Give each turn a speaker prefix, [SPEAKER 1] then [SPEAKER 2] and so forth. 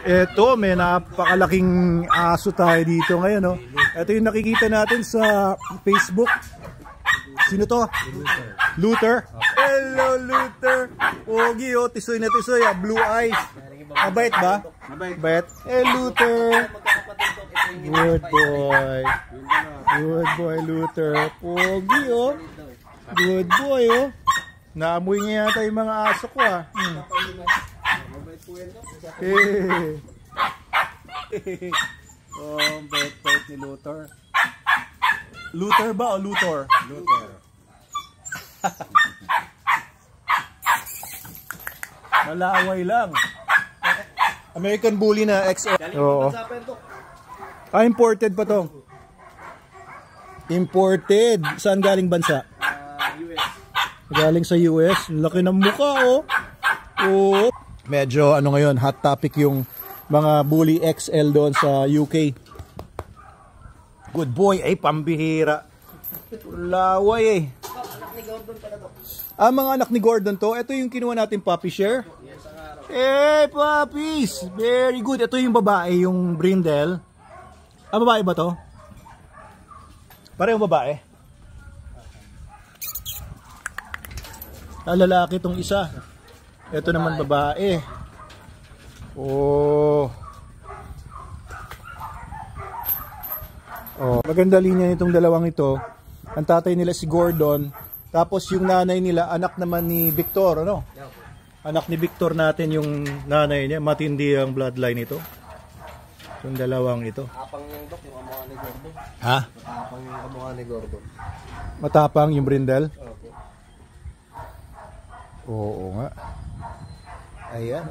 [SPEAKER 1] Eto, may napakalaking aso tayo dito ngayon, no? Ito yung nakikita natin sa Facebook. Sino to? Luther. Hello, Luther. Pogi, oh. Tisoy na tisoy, ah. Blue eyes. Mabait ba? Mabait. Hey, Luther. Good boy. Good boy, Luther. Pogi, oh. Good boy, oh. Naamoy niya yata yung mga aso ko, ah. Oh, bait-bait ni Luther. Luther ba o Luthor? Luther. Malaway lang. American Bully na XL. Oo. Imported pa to. Imported. Saan galing bansa? US. Galing sa US. Laki ng mukha, oh. Oh. Medyo ano ngayon, hot topic yung mga Bully XL doon sa UK. Good boy, ay pambihira. Laway eh. Mga anak ni Gordon to. Ito yung kinuha natin puppy share. Eh, puppies. Very good. Ito yung babae, yung brindle. Babae ba to? Parehong babae. Lalaki tong isa. Ito naman babae. Oh. Oh, maganda linya nitong dalawang ito. Ang tatay nila si Gordon, tapos yung nanay nila anak naman ni Victor, ano? Anak ni Victor natin yung nanay niya, matindi ang bloodline ito. Yung dalawang ito. Matapang yung dok, yung kamukha ni Gordon. Ha? Matapang yung kamukha ni Gordon. Matapang yung brindle? Okay. Oo nga. Ayan.